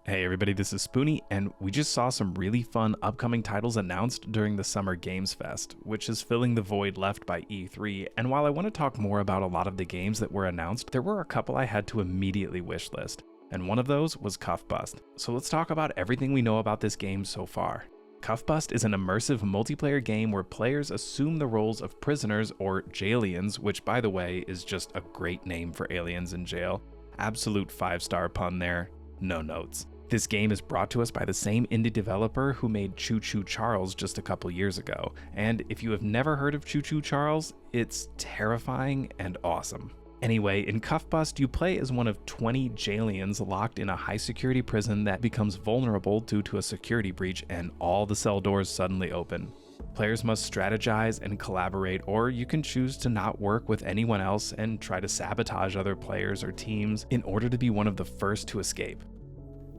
Hey everybody, this is Spoonie, and we just saw some really fun upcoming titles announced during the Summer Games Fest, which is filling the void left by E3, and while I want to talk more about a lot of the games that were announced, there were a couple I had to immediately wishlist, and one of those was Cuffbust. So let's talk about everything we know about this game so far. Cuffbust is an immersive multiplayer game where players assume the roles of prisoners or Jailiens, which by the way is just a great name for aliens in jail. Absolute 5-star pun there, no notes. This game is brought to us by the same indie developer who made Choo Choo Charles just a couple years ago, and if you have never heard of Choo Choo Charles, it's terrifying and awesome. Anyway, in Cuffbust, you play as one of 20 Jailiens locked in a high-security prison that becomes vulnerable due to a security breach and all the cell doors suddenly open. Players must strategize and collaborate, or you can choose to not work with anyone else and try to sabotage other players or teams in order to be one of the first to escape.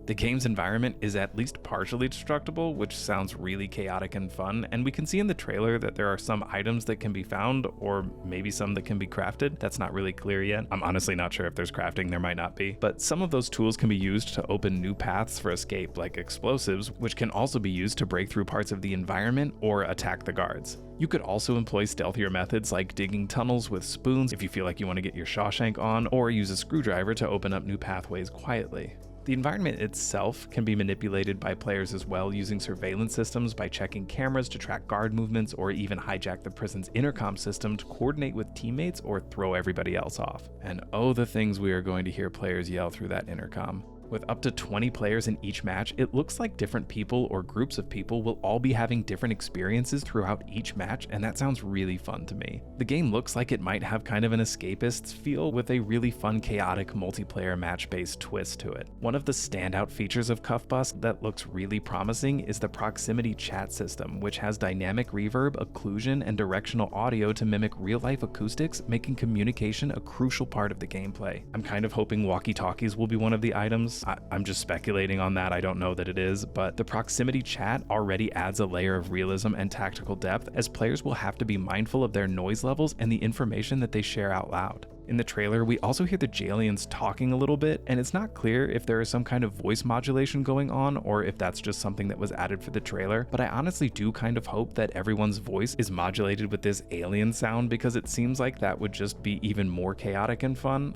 The game's environment is at least partially destructible, which sounds really chaotic and fun, and we can see in the trailer that there are some items that can be found, or maybe some that can be crafted. That's not really clear yet. I'm honestly not sure if there's crafting, there might not be. But some of those tools can be used to open new paths for escape, like explosives, which can also be used to break through parts of the environment or attack the guards. You could also employ stealthier methods like digging tunnels with spoons if you feel like you want to get your Shawshank on, or use a screwdriver to open up new pathways quietly. The environment itself can be manipulated by players as well, using surveillance systems by checking cameras to track guard movements, or even hijack the prison's intercom system to coordinate with teammates or throw everybody else off. And oh, the things we are going to hear players yell through that intercom. With up to 20 players in each match, it looks like different people or groups of people will all be having different experiences throughout each match, and that sounds really fun to me. The game looks like it might have kind of an escapist feel with a really fun, chaotic multiplayer match-based twist to it. One of the standout features of Cuffbust that looks really promising is the proximity chat system, which has dynamic reverb, occlusion, and directional audio to mimic real-life acoustics, making communication a crucial part of the gameplay. I'm kind of hoping walkie-talkies will be one of the items. I'm just speculating on that, I don't know that it is, but the proximity chat already adds a layer of realism and tactical depth, as players will have to be mindful of their noise levels and the information that they share out loud. In the trailer, we also hear the Jailiens talking a little bit, and it's not clear if there is some kind of voice modulation going on or if that's just something that was added for the trailer, but I honestly do kind of hope that everyone's voice is modulated with this alien sound, because it seems like that would just be even more chaotic and fun.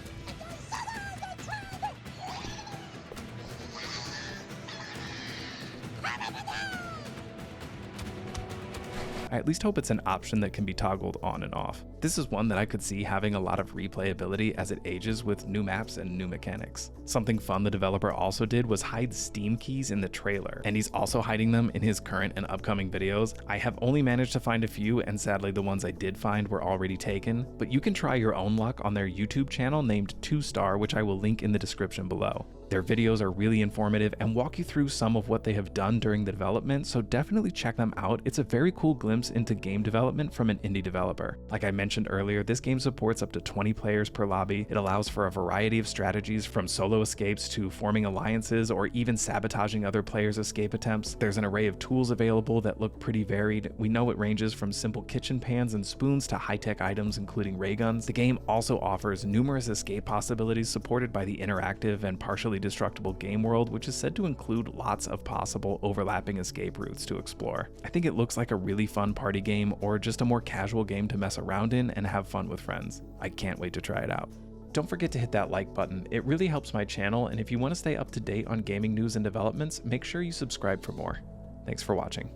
I at least hope it's an option that can be toggled on and off. This is one that I could see having a lot of replayability as it ages with new maps and new mechanics. Something fun the developer also did was hide Steam keys in the trailer, and he's also hiding them in his current and upcoming videos. I have only managed to find a few, and sadly the ones I did find were already taken, but you can try your own luck on their YouTube channel named 2star, which I will link in the description below. Their videos are really informative and walk you through some of what they have done during the development, so definitely check them out. It's a very cool glimpse into game development from an indie developer. Like I mentioned earlier, this game supports up to 20 players per lobby. It allows for a variety of strategies, from solo escapes to forming alliances or even sabotaging other players' escape attempts. There's an array of tools available that look pretty varied. We know it ranges from simple kitchen pans and spoons to high-tech items including ray guns. The game also offers numerous escape possibilities supported by the interactive and partially destructible game world, which is said to include lots of possible overlapping escape routes to explore. I think it looks like a really fun party game, or just a more casual game to mess around in and have fun with friends. I can't wait to try it out. Don't forget to hit that like button, it really helps my channel, and if you want to stay up to date on gaming news and developments, make sure you subscribe for more. Thanks for watching.